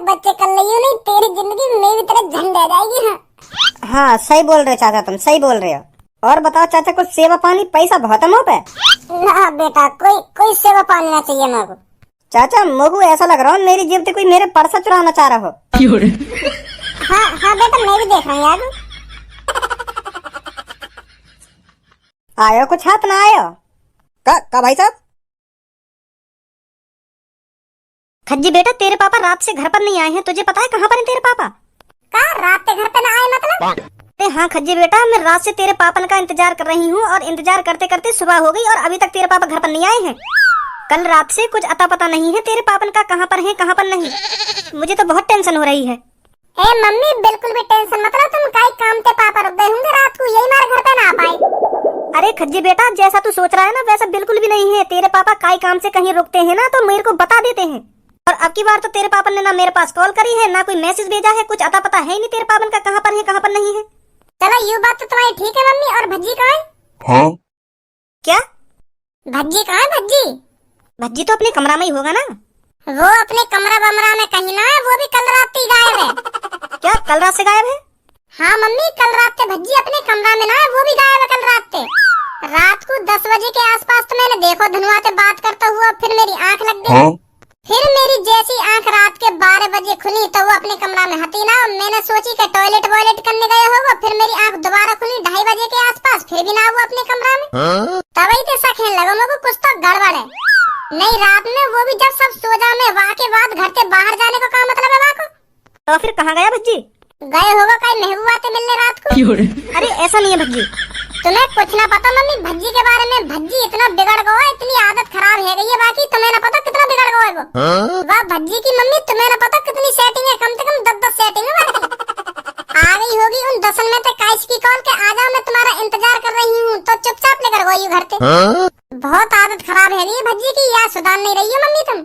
बच्चे कर रही हो, नहीं तेरी जिंदगी मेरी तरह झंड आ जाएगी। हाँ हाँ सही बोल रहे हो चाचा, तुम सही बोल रहे हो। और बताओ चाचा, कुछ सेवा पानी पैसा बहुत है मुँह पे? ना बेटा, कोई सेवा पानी ना चाहिए मेरे को। चाचा मुझको ऐसा लग रहा है मेरी जेब से कोई मेरे पर्स चुराना चाह रहा हो। हाँ बेटा, मैं भी देख रहा हूँ यार। आयो कुछ हाथ ना आयो का भाई साहब? खज्जी बेटा, तेरे पापा रात से घर पर नहीं आए हैं, तुझे पता है कहाँ पर है तेरे पापा? रात के घर पे ना आए मतलब? हाँ खज्जी बेटा, मैं रात से तेरे पापा का इंतजार कर रही हूँ और इंतजार करते करते सुबह हो गई और अभी तक तेरे पापा घर पर नहीं आए हैं। कल रात से कुछ अता पता नहीं है तेरे पापा का, कहाँ पर है कहाँ पर नहीं। मुझे तो बहुत टेंशन हो रही है। ए मम्मी, बिल्कुल भी टेंशन मत लो, तुम काई काम से पापा रुक गए होंगे रात को, यही हमारे घर पे ना आ पाए। अरे खज्जी बेटा, जैसा तू सोच रहा है ना वैसा बिल्कुल भी नहीं है। तेरे पापा काई काम से कहीं रुकते हैं ना तो मेरे को बता देते हैं। और अब की बार तो तेरे पापा ने ना मेरे पास कॉल करी है ना कोई मैसेज भेजा है, कुछ अता पता है ही नहीं तेरे पापा का कहाँ पर है कहाँ पर नहीं है। चलो ये बात तो तुम्हारी ठीक है मम्मी। और भज्जी कहाँ है? हाँ? क्या भज्जी कहाँ है? भज्जी भज्जी तो अपने कमरा में ही होगा ना। वो अपने कमरा बमरा में कहीं ना है, वो भी कल रात ही गायब है। क्या कल रात से गायब है? हाँ मम्मी, कल रात से भज्जी अपने कमरा में ना है, वो भी गायब है कल रात से। रात को 10 बजे के आसपास तो मैंने देखो धनुआ से बात करता हुआ, फिर मेरी आंख लग गई। हाँ? फिर मेरी जैसी आंख रात के 12 बजे खुली तो वो अपने कमरा में हती ना। मैंने सोची कि टॉयलेट वॉयलेट करने गया होगा, फिर मेरी आंख दोबारा खुली 2:30 बजे के आसपास, फिर भी ना हुआ अपने कमरा में। हाँ? तभी तो शक है लगा मुझको कुछ तो गड़बड़ है। नहीं रात में वो भी जब सब सो जा, में वाह के बाद घर से बाहर जाने को क्या मतलब है? वाह को तो फिर कहाँ गया भज्जी? गए होगा कहीं महबूबा से मिलने रात को। अरे ऐसा नहीं है भज्जी। तुम्हें कुछ ना पता मम्मी भज्जी के बारे में। भज्जी इतना बिगड़ गया है, इतनी आदत खराब है गई है, बाकी तुम्हें ना पता कितना बिगड़ गया है वो। हाँ? वाह भज्जी की मम्मी, तुम्हें ना पता कितनी सेटिंग है, कम से कम 10 सेटिंग है। आ गई होगी उन 10 में से काइस की कॉल के आ जाओ, मैं तुम्हारा इंतजार कर रही हूँ, तो चुपचाप लेकर गई घर से। हाँ? बहुत आदत खराब है ये भज्जी की, यार सुधार नहीं रही हो मम्मी तुम।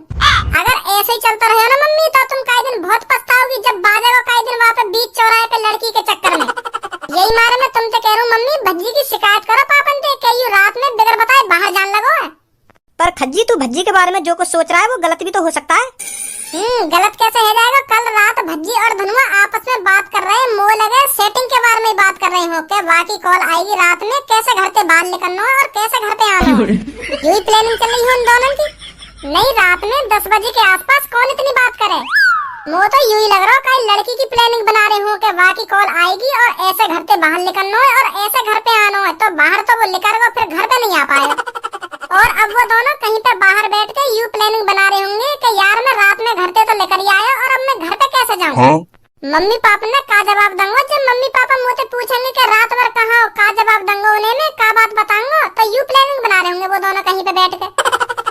अगर ऐसे ही चलता रहे ना मम्मी तो तुम कई दिन बहुत पछताओगी, जब बाजेगा कई दिन वहाँ पे बीच चौराहे पे लड़की के चक्कर में। यही मारे मैं तुमसे कह रहा हूँ मम्मी, भज्जी की शिकायत करो पापन से, कहीं रात में बिगर बताए बाहर जान लगो है। पर खज्जी तू भज्जी के बारे में जो कुछ सोच रहा है वो गलत भी तो हो सकता है। गलत कैसे हो जाएगा? कल रात भज्जी और धनुआ आपस में बात कर रहे हैं, मोह लगे सेटिंग के बारे में बात कर रहे हो कि बाकी कॉल आएगी रात में, कैसे घर से बाहर निकलना है और कैसे घर पे आना है। यही प्लानिंग चल रही है उन दोनों की। नहीं रात में 10 बजे के आसपास कौन इतनी बात करे? मुझे तो यूं ही लग रहा है कहीं लड़की की प्लानिंग बना रहे हो कि बाकी कॉल आएगी और ऐसे घर से बाहर निकलना है और ऐसे घर पे आना है, तो बाहर तो वो निकलेगा फिर घर पे नहीं आ पाएगा। और अब वो दोनों कहीं पे बाहर बैठ के यूं प्लानिंग बना रहे होंगे कि यार मैं रात में घर से तो लेकर ही आया और अब मैं घर पे कैसे जाऊँ। हाँ? मम्मी पापा ने का जवाब दूंगा जब मम्मी पापा मुझसे पूछेंगे कि रात भर कहाँ हो, का जवाब दूंगा उन्हें मैं, का बात बताऊंगा? तो यू प्लानिंग बना रहे होंगे वो दोनों कहीं पे बैठ के।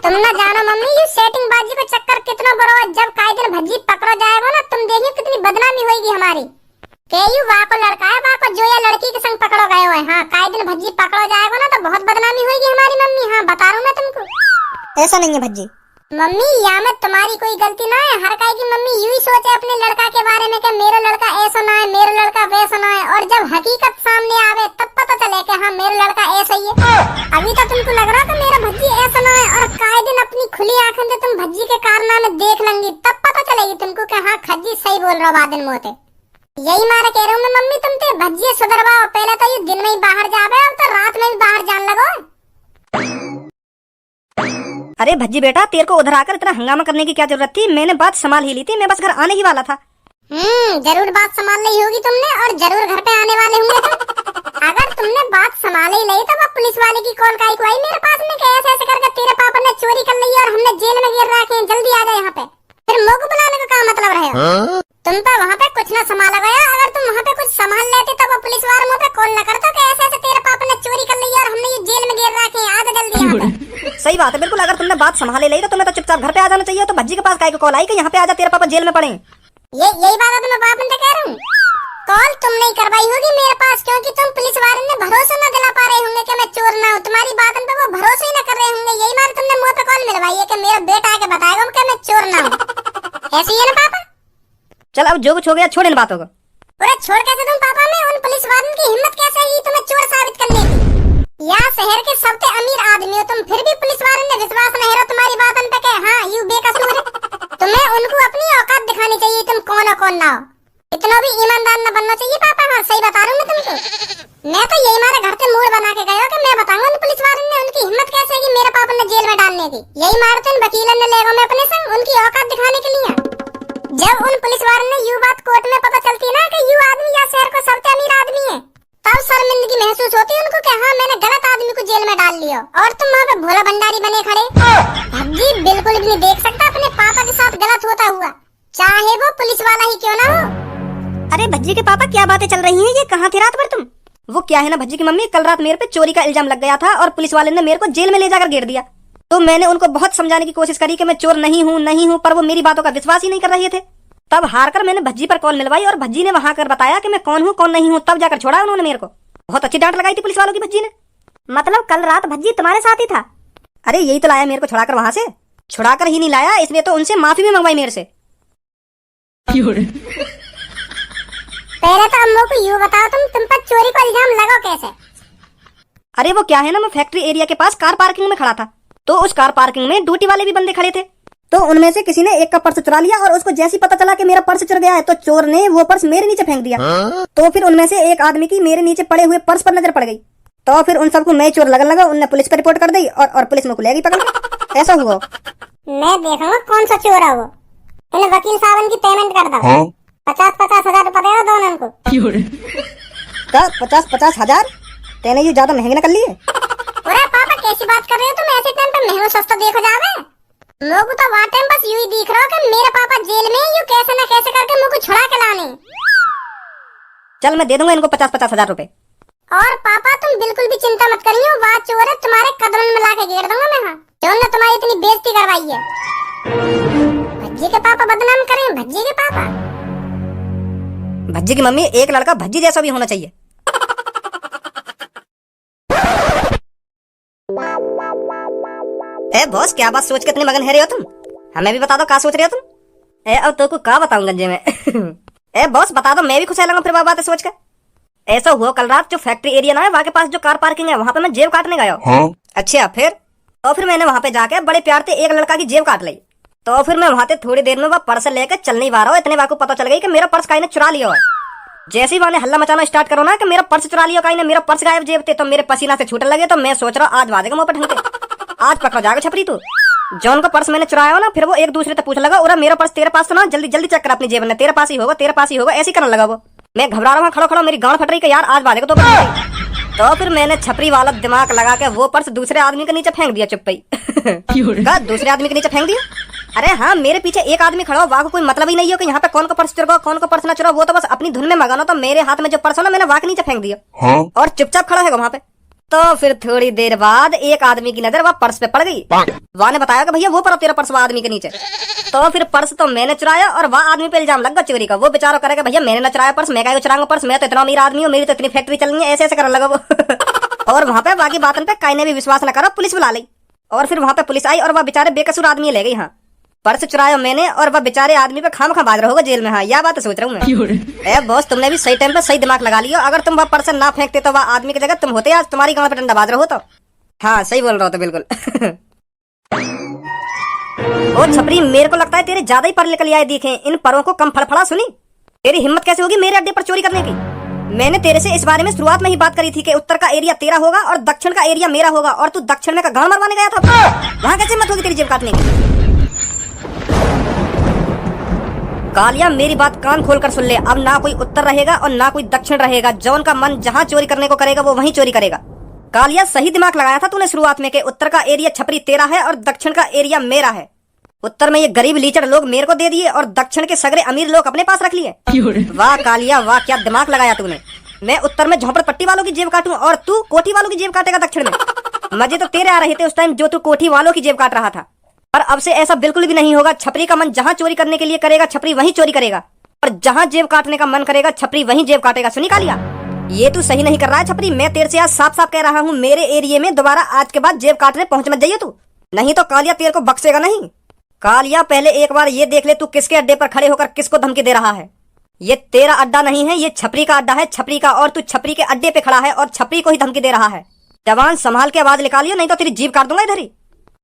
तुम ना जानो मम्मी, यू सेटिंग बाजी का चक्कर कितना बड़ा है। जब काई दिन भज्जी पकड़ा जाएगा ना, तुम देखियो कितनी बदनामी होगी हमारी। के यू वाह को लड़का है, वाह को जो या लड़की के संग पकड़ो गए हुए। हाँ काई दिन भज्जी पकड़ो जाएगा ना तो बहुत बदनामी होगी हमारी मम्मी। हाँ बता रहा हूँ मैं तुमको। ऐसा नहीं है भज्जी। मम्मी यहाँ में तुम्हारी कोई गलती ना है, हर काई की मम्मी यूं ही सोचे अपने लड़का के बारे में कि मेरा लड़का ऐसा ना है, मेरा लड़का वैसा ना है, और जब हकीकत सामने आवे तब पता चले कि हाँ मेरा लड़का ऐसा ही है। अभी तो तुमको लग रहा था मेरा भज्जी ऐसा ना है, और काई दिन अपनी खुली आंखों से तुम भज्जी के कारनामे देख लेंगी, तब पता चलेगी तुमको कि हाँ खज्जी सही बोल रहा बादल मोते। यही मारे कह रहा हूँ मैं मम्मी तुमसे, भज्जी सुधरवाओ। पहले तो ये दिन में ही बाहर जावे, अब तो रात में भी बाहर जान लगो। अरे भज्जी बेटा, तेरे को उधर आकर इतना हंगामा करने की क्या जरूरत थी? मैंने बात संभाल ही ली थी, मैं बस घर आने ही वाला था। जरूर बात संभाल ली होगी तुमने, और जरूर घर पे आने वाले होंगे तुम। अगर तुमने बात संभाल ही नहीं तो वो पुलिस वाले की कॉल काई को आई मेरे पास में, कैसे ऐसे करके तेरे पापा ने चोरी कर ली और हमने जेल में गिर रखे हैं, जल्दी आ जाए यहाँ पे। फिर मुझको बुलाने का क्या मतलब रहे? हाँ? तुम तो वहाँ पे कुछ ना संभाला गया। अगर तुम वहाँ पे कुछ संभाल लेते तो वो पुलिस वाले मुझे कॉल न करते कि ऐसे ऐसे तेरे पापा ने चोरी कर ली और हमने ये जेल में गिर रखे हैं, आ जा जल्दी यहाँ पे। सही बात है बिल्कुल। अगर तुमने बात संभाले ली तो तुम्हें तो चुपचाप घर पे आ जाना चाहिए। तो भज्जी के पास काहे को कॉल आई कि यहाँ पे आ जा, तेरे पापा जेल में पड़े। यही बात है तो मैं पापा से कह रहा हूँ। कॉल तुम नहीं करवाई होगी मेरे पास, क्योंकि तुम पुलिस वाले ने भरोसा न दिला पा रहे होंगे कि मैं चोर ना हूँ। तुम्हारी बात पे वो भरोसा ही न कर रहे होंगे। यही मारे तुमने मुँह पे कॉल मिलवाई है कि मेरा बेटा आके बताएगा कि मैं चोर ना हूँ। ऐसे ही है ना पापा? चल अब जो कुछ हो गया छोड़ इन बातों को। पूरा छोड़ कैसे तुम पापा? में उन पुलिस वालों की हिम्मत कैसे हुई तुम्हें चोर साबित करने की? यहाँ शहर के सबसे अमीर आदमी हो तुम, फिर भी पुलिस वालों ने विश्वास नहीं रहा तुम्हारी बात पे कि हाँ यू बेकसूर है। तुम्हें उनको अपनी औकात दिखानी चाहिए। तुम कौन ना हो। इतना भी ईमानदार न बनना चाहिए पापा। हाँ सही बता रहा हूँ मैं तुमको। मैं तो यही मारे घर से मूड बना के गया कि मैं बताऊंगा उन पुलिस वालों ने उनकी हिम्मत कैसे है कि मेरे पापा ने जेल में डालने की। यही मारे तो इन वकीलों ने ले गए मैं अपने संग उनकी औकात दिखाने के लिए। जब उन पुलिस वालों ने यू बात कोर्ट में पता चलती है ना कि यू आदमी या शहर को सबसे अमीर आदमी है, तब शर्मिंदगी महसूस होती है उनको कि हाँ मैंने गलत आदमी को जेल में डाल लिया और तुम वहाँ पे भोला भंडारी बने खड़े। भज्जी बिल्कुल भी नहीं देख सकता अपने पापा के साथ गलत होता हुआ, चाहे वो पुलिस वाला ही क्यों ना हो। अरे भज्जी के पापा क्या बातें चल रही हैं? ये कहाँ थे रात भर तुम? वो क्या है ना भज्जी की मम्मी, कल रात मेरे पे चोरी का इल्जाम लग गया था और पुलिस वाले ने मेरे को जेल में ले जाकर घेर दिया। तो मैंने उनको बहुत समझाने की कोशिश करी कि मैं चोर नहीं हूँ, पर वो मेरी बातों का विश्वास ही नहीं कर रहे थे। तब हार कर मैंने भज्जी पर कॉल मिलवाई और भज्जी ने वहां कर बताया कि मैं कौन हूँ कौन नहीं हूँ, तब जाकर छोड़ा उन्होंने मेरे को। बहुत अच्छी डांट लगाई थी पुलिस वालों की भज्जी ने। मतलब कल रात भज्जी तुम्हारे साथ ही था? अरे यही तो लाया मेरे को छुड़ाकर वहां से। छुड़ाकर ही नहीं लाया, इसलिए तो उनसे माफी भी मंगवाई मेरे से। पहले तो अम्मू को यूँ बताओ तुम पर चोरी का इल्जाम लगाओ कैसे? अरे वो क्या है ना, मैं फैक्ट्री एरिया के पास कार पार्किंग में खड़ा था, तो उस कार पार्किंग में ड्यूटी वाले भी बंदे खड़े थे। तो उनमें से किसी ने एक का पर्स चुरा लिया और उसको जैसे पता चला कि मेरा पर्स चुरा गया है तो चोर ने वो पर्स मेरे नीचे फेंक दिया। तो फिर उनमें से एक आदमी की मेरे नीचे पड़े हुए पर्स पर नजर पड़ गई। तो फिर उन सबको मैं चोर लगन लगा, उनने पुलिस पर रिपोर्ट कर दी और पुलिस में को ले गई पकड़ के। ऐसा हुआ। मैं देखूंगा कौन सा चोर है वो। इन्हें वकील साहब की पेमेंट कर दो। 50,000 रुपए देना दोनों को। 50,000? तेने ये ज्यादा महंगे न कर लिए? अरे पापा कैसी बात कर रहे हो तुम? ऐसे टाइम पे महंगा सस्ता देखो जावे। लोग तो वहाँ टाइम बस यूं ही दिख रहा हो कि मेरे पापा जेल में यूं कैसे न कैसे करके मुझको छुड़ा के लाने। चल मैं दे दूंगा इनको 50,000 रुपए। और पापा तुम बिल्कुल भी चिंता मत करियो, बात चोर है तुम्हारे कदम में ला के घेर दूंगा मैं। हाँ जो ने तुम्हारी इतनी बेइज्जती करवाई है। भज्जी के पापा बदनाम करें, भज्जी के पापा। भज्जी की मम्मी, एक लड़का भज्जी जैसा भी होना चाहिए। ए बॉस, क्या बात सोच के इतने मगन है रहे हो तुम? हमें भी बता दो क्या सोच रहे हो तुम? ए अब तो को क्या बताऊं गंजे में। ए बॉस बता दो, मैं भी खुश रहूंगा फिर बात सोच कर। ऐसा हुआ कल रात जो फैक्ट्री एरिया ना है वहाँ के पास जो कार पार्किंग है वहाँ पे मैं जेब काटने गया। हाँ? अच्छा फिर? तो फिर मैंने वहाँ पे जाके बड़े प्यार से एक लड़का की जेब काट ली। तो फिर मैं वहाँ से थोड़ी देर में वह पर्स लेकर चल नहीं पा रहा हूँ, इतने बार को पता चल गई कि मेरा पर्स काई ने चुरा लिया है। जैसे ही वहाँ हल्ला मचाना स्टार्ट करो ना कि मेरा पर्स चुरा लिया काई ने, मेरा पर्स गायब जेब थे, तो मेरे पसीना से छूटने लगे। तो मैं सोच रहा हूँ आज बाजेगा मुँह पर ढंग के, आज पकड़ा जाएगा छपरी तू। जॉन का पर्स मैंने चुराया हो ना, फिर वो एक दूसरे से पूछ लगा, और मेरा पर्स तेरे पास तो ना, जल्दी जल्दी चेक कर अपनी जेब में, तेरे पास ही होगा तेरे पास ही होगा, ऐसे करने लगा वो। मैं घबरा रहा हूँ खड़ा खड़ा, मेरी गांड फट रही कि यार आज बाजेगा तो फिर मैंने छपरी वाला दिमाग लगा के वो पर्स दूसरे आदमी के नीचे फेंक दिया चुप ही। दूसरे आदमी के नीचे फेंक दिया? अरे हाँ, मेरे पीछे एक आदमी खड़ा हो, वाह को कोई मतलब ही नहीं हो कि यहाँ पे कौन का पर्स चुरा कौन का पर्स ना चुरा, वो तो बस अपनी धुन में मगाना। तो मेरे हाथ में जो पर्स हो ना मैंने वाह के नीचे फेंक दिया। हाँ? और चुपचाप खड़ा है वहाँ पे। तो फिर थोड़ी देर बाद एक आदमी की नजर वह पर्स पे पड़ गई। वह ने बताया कि भैया वो पर तेरा पर्स वह आदमी के नीचे। तो फिर पर्स तो मैंने चुराया और वह आदमी पे इल्जाम लग गया चोरी का। वो बेचारा करेगा भैया मैंने न चुराया पर्स, मैं क्या चुराऊंगा पर्स, मैं तो इतना अमीर आदमी हूँ, मेरी तो इतनी फैक्ट्री चल रही है, ऐसे ऐसे करने लगा वो। और वहाँ पे बाकी बातों पे काई ने भी विश्वास न करो, पुलिस बुला ली। और फिर वहाँ पे पुलिस आई और वह बेचारे बेकसूर आदमी ले गई। हाँ, पर्स चुराया मैंने और वह बेचारे आदमी पे खाम खा बाज रहा होगा जेल में। हाँ, यह बात सोच रहा हूँ मैं। ए बॉस, तुमने भी सही टाइम पे सही दिमाग लगा लिया। अगर तुम वह पर्स ना फेंकते तो वह आदमी की जगह तुम होते, आज तुम्हारी गांव पे डंडा बाज रहे हो। तो हाँ सही बोल रहा हो तो बिल्कुल। ओ छपरी, मेरे को लगता है तेरे ज्यादा ही पर निकल आए दिखे, इन परों को कम फड़फड़ा सुनी। तेरी हिम्मत कैसे होगी मेरे अड्डे पर चोरी करने की? मैंने तेरे से इस बारे में शुरुआत में ही बात करी थी कि उत्तर का एरिया तेरा होगा और दक्षिण का एरिया मेरा होगा, और तू दक्षिण में का गांव मरवाने गया था। वहां कैसे हिम्मत होगी तेरी जेब काटने की? कालिया, मेरी बात कान खोल कर सुन ले, अब ना कोई उत्तर रहेगा और ना कोई दक्षिण रहेगा। जौन का मन जहां चोरी करने को करेगा वो वहीं चोरी करेगा। कालिया, सही दिमाग लगाया था तूने शुरुआत में कि उत्तर का एरिया छपरी तेरा है और दक्षिण का एरिया मेरा है। उत्तर में ये गरीब लीचड़ लोग मेरे को दे दिए और दक्षिण के सगरे अमीर लोग अपने पास रख लिए। वाह कालिया वाह, क्या दिमाग लगाया तूने। मैं उत्तर में झोपड़पट्टी वालों की जेब काटूं और तू कोठी वालों की जेब काटेगा दक्षिण में। मजे तो तेरे आ रहे थे उस टाइम जो तू कोठी वालों की जेब काट रहा था, पर अब से ऐसा बिल्कुल भी नहीं होगा। छपरी का मन जहां चोरी करने के लिए करेगा छपरी वहीं चोरी करेगा, और जहां जेब काटने का मन करेगा छपरी वहीं जेब काटेगा। सुनी कालिया, ये तू सही नहीं कर रहा है छपरी। मैं तेरे से आज साफ साफ कह रहा हूँ, मेरे एरिया में दोबारा आज के बाद जेब काटने पहुंच मत जाइए तू, नहीं तो कालिया तेरे को बख्शेगा नहीं। कालिया, पहले एक बार ये देख ले तू किसके अड्डे पर खड़े होकर किसको धमकी दे रहा है। ये तेरा अड्डा नहीं है, ये छपरी का अड्डा है, छपरी का, और तू छपरी के अड्डे पे खड़ा है और छपरी को ही धमकी दे रहा है। जवान संभाल के आवाज निकालियो नहीं तो तेरी जीभ काट दूंगा इधर ही।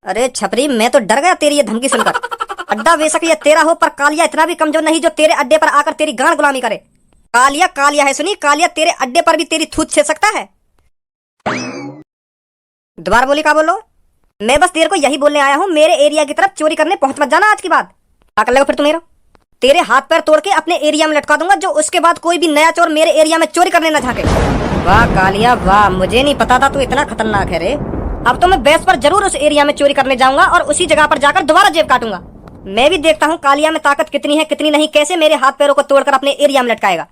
अरे छपरी, मैं तो डर गया तेरी ये धमकी सुनकर। अड्डा बेशक ये तेरा हो, पर कालिया इतना भी कमजोर नहीं जो तेरे अड्डे पर आकर तेरी गांड गुलामी करे। कालिया कालिया है सुनी, कालिया तेरे अड्डे पर भी तेरी थूत छेद सकता है। दोबारा बोली, क्या बोलो? मैं बस तेरे को यही बोलने आया हूँ, मेरे एरिया की तरफ चोरी करने पहुंच मत जाना आज की बात। क्या कर लेगा फिर तू मेरा? तेरे हाथ पैर तोड़ के अपने एरिया में लटका दूंगा, जो उसके बाद कोई भी नया चोर मेरे एरिया में चोरी करने न झाके। वाह कालिया वाह, मुझे नहीं पता था तू इतना खतरनाक है रे। अब तो मैं बेस पर जरूर उस एरिया में चोरी करने जाऊंगा और उसी जगह पर जाकर दोबारा जेब काटूंगा। मैं भी देखता हूँ कालिया में ताकत कितनी है कितनी नहीं, कैसे मेरे हाथ पैरों को तोड़कर अपने एरिया में लटकाएगा।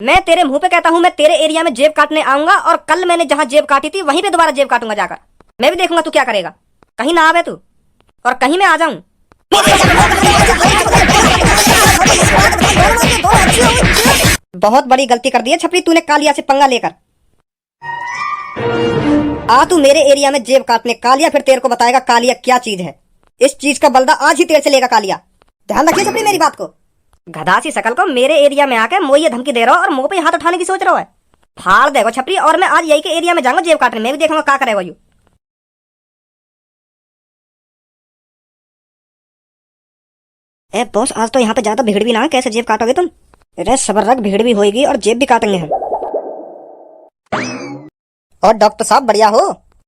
मैं तेरे मुंह पे कहता हूँ, मैं तेरे एरिया में जेब काटने आऊंगा और कल मैंने जहाँ जेब काटी थी वहीं पे दोबारा जेब काटूंगा जाकर। मैं भी देखूंगा तू क्या करेगा। कहीं ना आवे तू और कहीं मैं आ जाऊं। बहुत बड़ी गलती कर दी है छपरी तूने कालिया से पंगा लेकर। आ तू मेरे एरिया में जेब काटने, कालिया फिर तेरे को बताएगा कालिया क्या चीज है। इस चीज का बलदा आज ही तेरे से लेगा कालिया। ध्यान रखिए छपरी मेरी बात को। गधा सी शकल को मेरे एरिया में आके मोह ये धमकी दे रहा हो और मुंह पे हाथ उठाने की सोच रहा है। फाड़ देगा छपरी, और मैं आज यही के एरिया में जाऊंगा जेब काटने। मैं भी देखूंगा क्या करेगा यू। ए बॉस, आज तो यहाँ पे ज्यादा भीड़ भी ना है, कैसे जेब काटोगे तुम? अरे सबर रख, भीड़ भी होगी और जेब भी काटेंगे हम। और डॉक्टर साहब बढ़िया हो?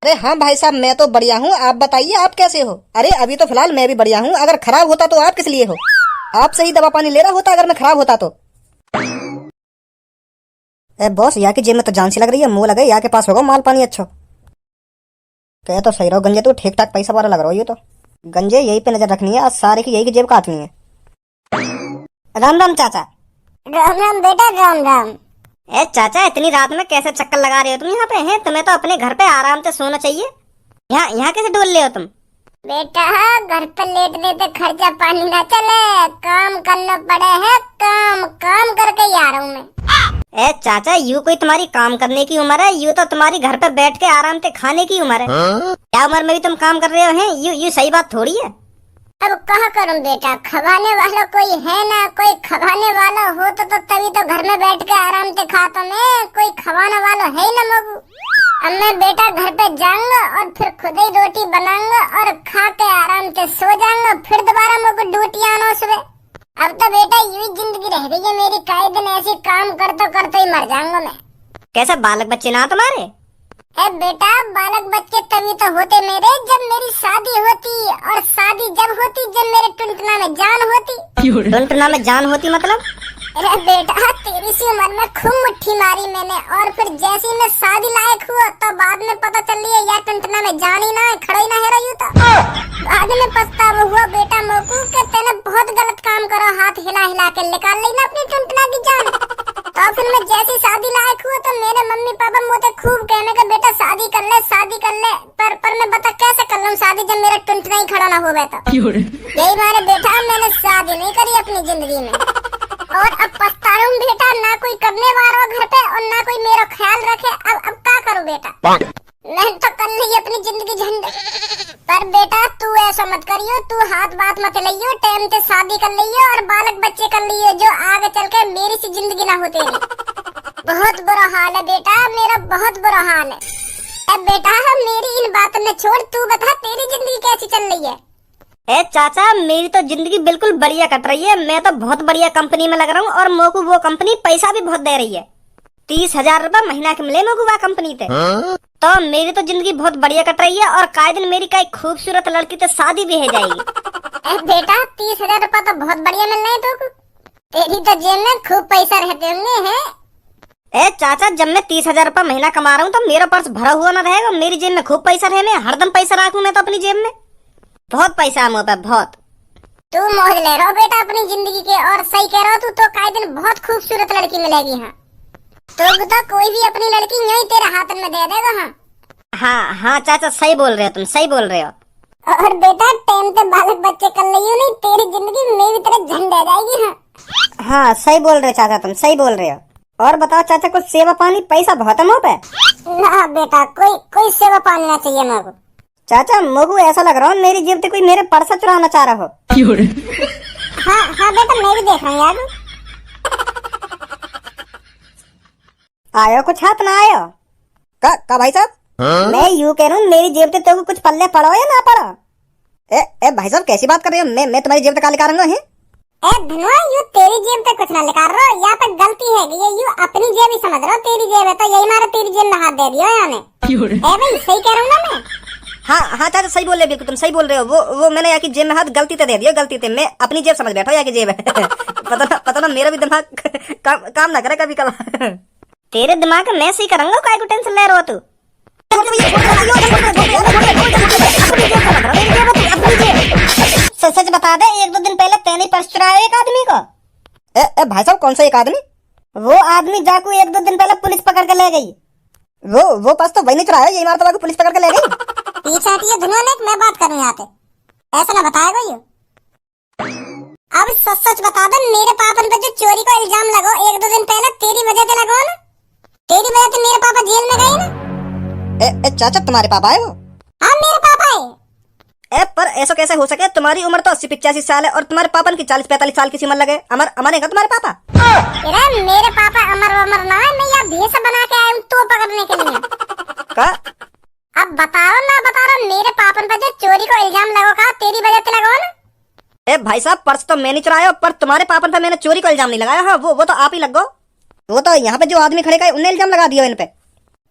अरे हाँ भाई साहब, मैं तो बढ़िया हूँ, आप बताइए आप कैसे हो? अरे अभी तो फिलहाल मैं भी बढ़िया हूँ। अगर खराब होता तो आप किस लिए हो? आप सही दवा पानी ले रहा होता अगर मैं खराब होता तो। ए बॉस, यहाँ की जेब में तो जान सी लग रही है, मुंह लगे यहाँ के पास होगा माल पानी अच्छा। कह तो सही रहो गंजे, तू ठीक ठाक पैसा वाला लग रहा हो। ये तो गंजे यही पे नजर रखनी है, आज सारे की यही की जेब काटनी है। राम राम चाचा। राम राम बेटा, राम राम। ए चाचा, इतनी रात में कैसे चक्कर लगा रहे हो तुम यहाँ पे? हैं तुम्हें तो अपने घर पे आराम से सोना चाहिए। यहाँ यहाँ कैसे डोल रहे हो तुम? बेटा घर पे लेटने से खर्चा पानी ना चले, काम करना पड़े है। काम काम करके ही आ रहा हूँ मैं। ए चाचा, यूँ कोई तुम्हारी काम करने की उम्र है? यूँ तो तुम्हारी घर पे बैठ के आराम से खाने की उम्र है। क्या उम्र में भी तुम काम कर रहे हो? हैं यू सही बात थोड़ी है। अब कहाँ करूँ बेटा, खवाने वाला कोई है ना। कोई खवाने वाला हो तो तभी तो घर में बैठ के आराम से खाता मैं। कोई खवाने वाला है ना मगू। अब मैं बेटा घर पे जाऊंगा और फिर खुद ही रोटी बनाऊंगा और खा के आराम से सो जाऊंगा। फिर दोबारा मगू ड्यूटी आना सुबह। अब तो बेटा यूं जिंदगी रह गई है मेरी, कई दिन ऐसे काम करते ही मर जाऊंगा मैं। कैसे बालक बच्चे ना तुम्हारे? ए बेटा बालक बच्चे तभी तो होते मेरे जब मेरी शादी होती, और शादी जब होती जब मेरे टुनटुना में जान होती। टुनटुना में जान होती मतलब? अरे बेटा तेरी सी उम्र में खूब मुट्ठी मारी मैंने, और फिर जैसे ही मैं शादी लायक हुआ तो बाद में पता चल रही है यार टुनटुना में जान ही ना है, खड़ा ही ना है रही तो। बाद में पछतावा हुआ बेटा मोकू के तेने बहुत गलत काम करो, हाथ हिला हिला के निकाल ली ना अपनी टुनटुना की जान। तो फिर मैं जैसे शादी लायक हुआ तो मेरे मम्मी पापा मुझे खूब कहने का बेटा शादी कर ले शादी कर ले। पर मैं बता कैसे कर लूं शादी जब मेरा टुनटुना ही खड़ा ना हो बैठा। यही मारे बेटा मैंने शादी नहीं करी अपनी जिंदगी में, और अब पछता रहा हूँ बेटा। ना कोई करने वाला हो घर पे और ना कोई मेरा ख्याल रखे। अब क्या करूँ बेटा, मैं तो कर ली अपनी जिंदगी झंड। पर बेटा तू ऐसा मत करियो, तू हाथ बात मत लियो, टाइम से शादी कर लियो और बालक बच्चे कर लियो जो आगे चल के मेरी सी जिंदगी ना हो तेरी। बहुत बुरा हाल है बेटा मेरा, बहुत बुरा हाल है। अब बेटा मेरी इन बातों में छोड़, तू बता तेरी जिंदगी कैसी चल रही है? ए चाचा, मेरी तो जिंदगी बिल्कुल बढ़िया कट रही है। मैं तो बहुत बढ़िया कंपनी में लग रहा हूँ और मोको वो कंपनी पैसा भी बहुत दे रही है। 30,000 रुपए महीना के मिले मोको वह कंपनी पे। तो मेरी तो जिंदगी बहुत बढ़िया कट रही है और काहे दिन मेरी कई खूबसूरत लड़की तो शादी भी हो जाएगी। बेटा 30,000 रुपए तो बहुत बढ़िया मिल रहे हैं तुमको। तेरी तो जेब में खूब पैसा रहते होंगे हैं। ए चाचा, जब मैं 30,000 रुपए महीना कमा रहा हूँ तो मेरा पर्स भरा हुआ ना रहेगा? मेरी जेब में खूब पैसा रहे, मैं हरदम पैसा रखूँ मैं तो अपनी जेब में। बहुत पैसा है मुँह पे बहुत। तू मौज ले रहा हो बेटा अपनी जिंदगी के, और सही कह रहा हो तू तो काहे दिन बहुत खूबसूरत लड़की मिलेगी। हाँ तो कोई भी अपनी लड़की यही तेरे हाथ में दे देगा। हाँ हाँ चाचा, सही बोल रहे हो तुम, सही बोल रहे हो। और बेटा टाइम पे बालक बच्चे कर लियो नहीं, तेरी जिंदगी मेरी तरह झंड आ जाएगी। हाँ सही बोल रहे हो चाचा, तुम सही बोल रहे हो। और बताओ चाचा, कुछ सेवा पानी पैसा बहुत है मुँह पे? ना बेटा कोई सेवा पानी ना चाहिए मेरे को। चाचा मुझे ऐसा लग रहा है मेरी जेब से कोई मेरे पर्स चुराना चाह रहा हो। हाँ बेटा मैं भी देख रहा हूँ यार। आयो कुछ हाथ ना आयो का भाई साहब? मैं यूँ कह रहा हूँ मेरी जेब से तो कुछ पल्ले पड़ो या ना पड़ो? ए भाई साहब कैसी बात कर रहे हो? मैं तुम्हारी जेब तक लिखा रहा हूँ। ए धनुआ, यू तेरी जेब पे कुछ ना लिखा रहो, यहाँ पे गलती है ये, यू अपनी जेब ही समझ रहे हो, तेरी जेब है तो यही मारे तेरी जेब में हाथ दे दियो याने। ए भाई सही कह रहा हूँ ना मैं? हाँ चाचा सही बोल रहे हो, बिल्कुल तुम सही बोल रहे हो। वो मैंने यहाँ की जेब में हाथ गलती से दे दिया, गलती से। मैं अपनी जेब समझ बैठा यहाँ की जेब है। पता ना मेरा भी दिमाग काम ना करे कभी कभी। तेरे दिमाग में मैं सही करूंगा, काय को टेंशन ले रहा हो तू? सच बता दे, 1-2 दिन पहले तेने पर्स चुराया एक आदमी को। ए भाई साहब कौन सा एक आदमी? वो आदमी जाकू 1-2 दिन पहले पुलिस पकड़ के ले गई। वो पास तो वही नहीं चुराया, यही मार तो पुलिस पकड़ के ले गई। पीछे हटिए धनुआ ने, मैं बात करूँ यहाँ पे, ऐसा ना बताएगा यू। अब सच बता दे, मेरे पापन पे जो चोरी का इल्जाम लगो 1-2 दिन पहले, तेरी वजह से लगो ना? तेरी वजह से मेरे पापा जेल में गए ना? चाचा तुम्हारे पापा है वो? हाँ मेरे पापा है। पर ऐसा कैसे हो सके? तुम्हारी उम्र तो 80-85 साल है और तुम्हारे पापन की 40-45 साल की उम्र लगे। अमर है तुम्हारे पापा? मेरे पापा अमर ना है, मैं यहाँ भेष बना के आया हूँ तो पकड़ने के लिए। का? अब बताओ ना, मेरे पापन पे जो चोरी को इल्जाम लगो का तेरी वजह से लगो ना? भाई साहब पर्स तो मैं नहीं चुराया, पर तुम्हारे पापन पे मैंने चोरी का इल्जाम नहीं लगाया। हाँ वो तो आप ही लग गो। वो तो यहाँ पे जो आदमी खड़े का उन्हें इल्जाम लगा दिया इन पे।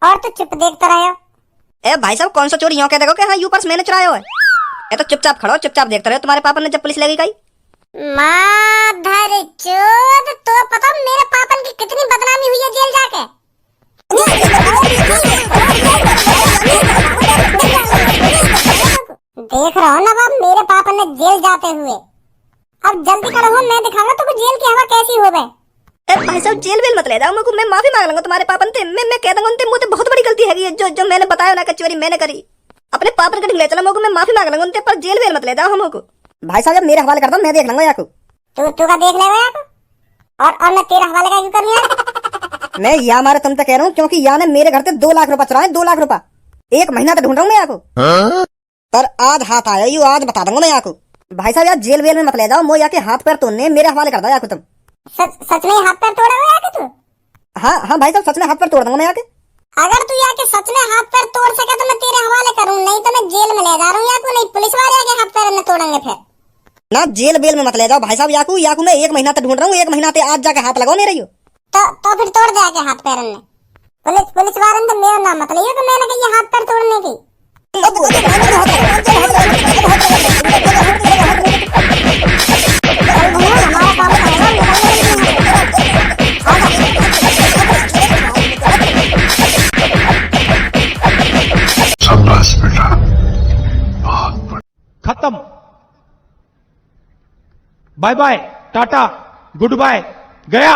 और तो चुप देखता रहो। भाई साहब कौन सा चोरी यूँ कह देखो कि हाँ यू पर्स मैंने चुराया है? तो चुपचाप खड़ो, चुपचाप देखते रहो तुम्हारे पापा ने जब पुलिस लेगी कहीं। माधर चोद, तो पता मेरे पापन की कितनी बदनामी हुई है जेल जाके। देख रहा हो ना बाप, मेरे पापा ने जेल जाते हुए। अब जल्दी करो, मैं दिखाऊंगा तुमको जेल की हवा कैसी हो गए। भाई साहब जेल वेल मत ले जाओ मुझको, मैं माफी मांग लूंगा तुम्हारे पापन से। मैं कह दूंगा उनसे मुझे बहुत बड़ी गलती है जो मैंने बताया ना कि चोरी मैंने करी। अपने पापन के ढिले चला मुझको, मैं माफी मांग लूंगा उनसे, पर जेल वेल मत ले जाओ हमको। भाई साहब जब मेरे हवाले कर दो, मैं देख लूंगा याकू। तू का देख लेगा याकू? और मैं तेरा हवाले का क्यों करूं यार? मैं यहाँ मारे तुम तक कह रहा हूँ क्योंकि यहाँ ने मेरे घर से 2 लाख रुपए चुराए। 2 लाख रुपए 1 महीना तक ढूंढ रहा हूँ मैं याकू, पर आज हाथ आया यू, आज बता दूंगा मैं याकू। भाई साहब यार जेल वेल में मत ले जाओ, मो याके हाथ पैर तोड़ने मेरे हवाले कर दो याकू तुम। सच में हाथ पैर तोड़ा हुआ याके तू? हाँ भाई साहब सच में हाथ पैर तोड़ दूंगा मैं याके। अगर तू याके सच में हाथ पैर तोड़ सके तो मैं तेरे हवाले करूँ, नहीं तो मैं जेल में ले जा रहा हूँ याकू। नहीं पुलिस वाले आके हाथ पैर में तोड़ेंगे फिर। ना जेल बेल में मत ले जाओ भाई साहब याकू मैं 1 महीना तक ढूंढ रहा हूँ, 1 महीना से आज जाके हाथ लगाओ नहीं रही हो। तो फिर तोड़ दे आके हाथ पैर में। पुलिस वाले तो मेरा नाम मत लियो कि मैंने कही हाथ पैर तोड़ने की। खत्म, bye bye, ta ta, goodbye, गया।